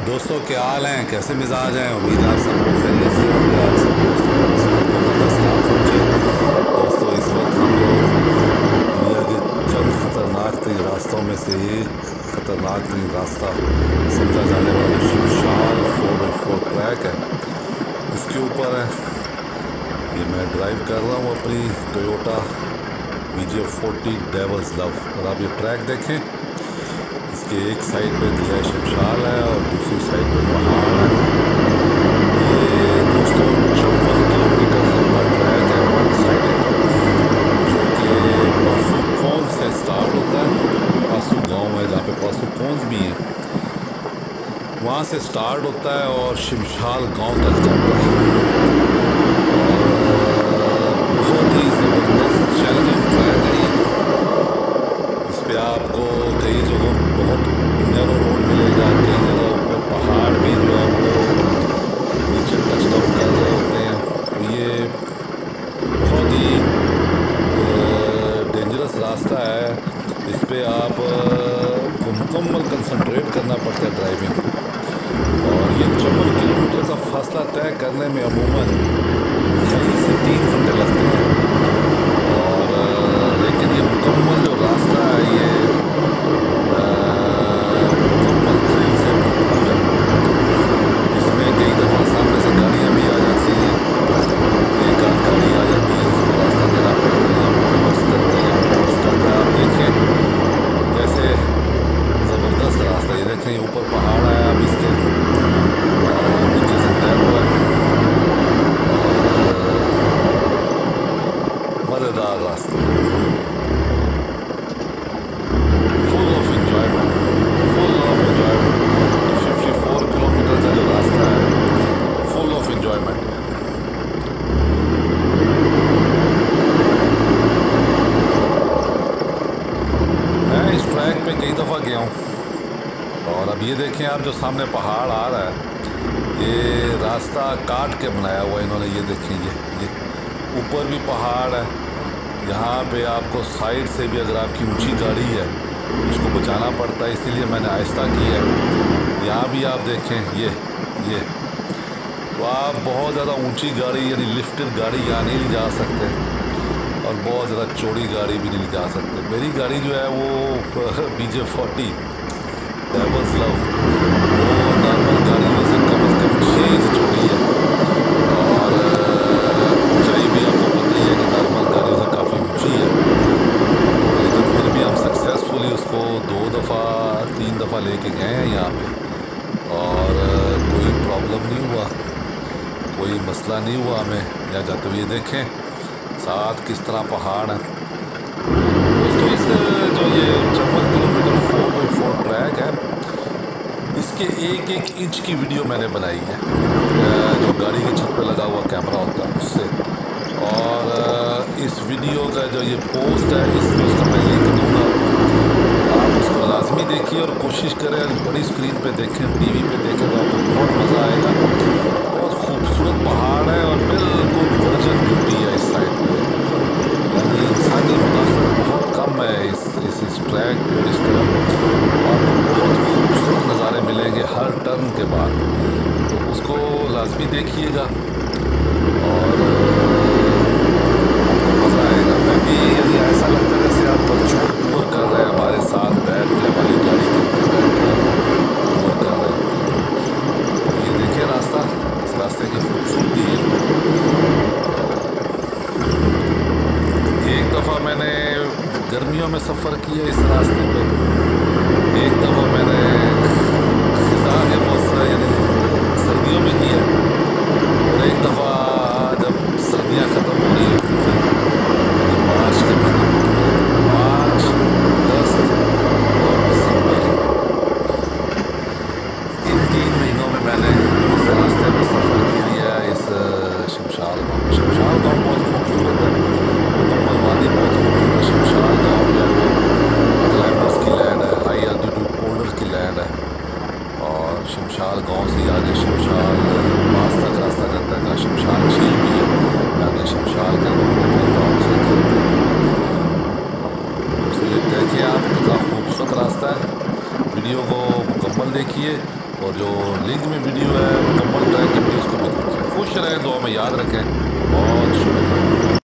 दोस्तों क्या हाल हैं, कैसे मिजाज हैं। उम्मीद है आप सब लोग खैरियत से होंगे। आप सब दोस्तों को सलाम पहुंचे। दोस्तों इस वक्त हम लोग दुनिया के चंद खतरनाक तरीन रास्तों में से एक खतरनाक तरीन रास्ता समझा जाने वाला जो शिमशाल 4x4 ट्रैक है उसके ऊपर है। ये मैं ड्राइव कर रहा हूँ अपनी टोयोटा VJ40 डेवल्स लव। और आप ये ट्रैक देखें, इसके एक साइड पे दरिया शमशाल है और दूसरी साइड पे पहाड़ है। ये दोस्तों 54 किलोमीटर लंबा ट्रैक है वन साइडेड, जो कि पासुकौन से स्टार्ट होता है। पासु गांव है जहाँ पे पासुकौन भी है, वहाँ से स्टार्ट होता है और शिमशाल गांव तक जाता है। और बहुत ही ज़बरदस्त चैलेंजिंग ट्रैक है ये। इस पे आपको कई जगहों बहुत नैरो रोड मिलेगा, कई जगह ऊपर पहाड़ भी जो है वो नीचे टच डाउन कर रहे होते हैं। तो ये बहुत ही डेंजरस रास्ता है। इस पे आप को मुकम्मल कंसंट्रेट करना पड़ता है ड्राइविंग पे। और ये 54 किलोमीटर का फासला तय करने में अमूमन 2 से 3 घंटे लगते हैं। और लेकिन ये मुकम्मल जो रास्ता है ये मुकम्मल थ्रिल से भरपूर है। इसमें कई दफ़ा सामने से गाड़ियाँ भी आ जाती हैं, एक आध गाड़ी आ जाती है जिसको रास्ता देना पड़ता है, वो रिवर्स करते हैं, रिवर्स करते हैं। आप देखें कैसे ज़बरदस्त रास्ता। ये देखें ऊपर पहाड़ है, अब इसके नीचे से नैरो है और मज़ेदार रास्ता, full of enjoyment, full of enjoyment. 54 kilometre का जो रास्ता है फुल ऑफ इंजॉयमेंट। मैं इस ट्रैक पे कई दफ़ा गया हूँ। और अब ये देखें आप, जो सामने पहाड़ आ रहा है ये रास्ता काट के बनाया हुआ है इन्होंने। ये देखें ये ऊपर भी पहाड़ है। यहाँ पे आपको साइड से भी अगर आपकी ऊंची गाड़ी है उसको बचाना पड़ता है, इसीलिए मैंने आहिस्ता किया है। यहाँ भी आप देखें ये तो आप बहुत ज़्यादा ऊंची गाड़ी यानी लिफ्टेड गाड़ी यहाँ नहीं ले जा सकते और बहुत ज़्यादा चौड़ी गाड़ी भी नहीं ले जा सकते। मेरी गाड़ी जो है वो VJ40 डेवल्स लव, वो नॉर्मल गाड़ियों से कम 6 इंच चौड़ी है। और ऊंचाई भी आपको पता ही है कि नॉर्मल गाड़ियों से काफ़ी ऊंची है। लेकिन फिर भी हम सक्सेसफुली उसको 2 दफ़ा 3 दफ़ा लेके गए हैं यहाँ पे और कोई प्रॉब्लम नहीं हुआ, कोई मसला नहीं हुआ हमें यहाँ जाते हुए। देखें साथ किस तरह पहाड़ है। दोस्तों इस जो ये 54 किलोमीटर 4x4 ट्रैक है, इसके एक एक इंच की वीडियो मैंने बनाई है जो गाड़ी की छत पे लगा हुआ कैमरा होता है उससे। और इस वीडियो का जो ये पोस्ट है इसमें उसका मैं लिंक दूंगा, आप उसको लाजमी देखिए और कोशिश करें बड़ी स्क्रीन पे देखें, टीवी पे देखें तो आपको बहुत मज़ा आएगा। बहुत खूबसूरत पहाड़ है और बिल्कुल वर्जिन ब्यूटी है इस साइड पे, यानी इंसानी मुदाखलत बहुत कम है इस ट्रैक पे। और इस तरफ आपको बहुत खूबसूरत नज़ारे मिलेंगे हर टर्न के बाद, तो उसको लाजमी देखिएगा और आपको मज़ा आएगा। मैं भी यानी ऐसा लगता है जैसे आप परचून टूर कर रहे हैं, हमारे साथ बैठ के हमारी गाड़ी के अंदर बैठ के टूर कर रहे हैं। तो ये देखिए रास्ता, इस रास्ते की खूबसूरती है। एक दफ़ा मैंने गर्मियों में सफ़र किया इस रास्ते पे, एक दफ़ा मैंने खिज़ां के मौसम यानी सर्दियों में किया और एक दफ़ा जब सर्दियाँ ख़त्म हो रही होती थी यानी मार्च के महीने में, मार्च, अगस्त और दिसंबर, इन 3 महीनों में मैंने इस रास्ते पर सफ़र किया है। इस शमशाल गाँव बहुत खूबसूरत है, मुकम्मल वादी बहुत खूबसूरत है। शमशाल गाँव जो है वो क्लाइंबर्स की लैंड है, हाई एल्टीट्यूड पोल्डर्स की लैंड है। और शमशाल गांव से आगे शमशाल पास तक रास्ता जाता है जहाँ शमशाल झील भी है, आगे शमशाल के लोगों ने अपने लॉन्च रखे होते हैं। तो ये देखिए आप कितना खूबसूरत रास्ता है। वीडियो को मुकम्मल देखिए और जो लिंक में वीडियो है मुकम्मल ट्रैक की वीडियो उसको भी देखिए। खुश रहें, दुआ में याद रखें और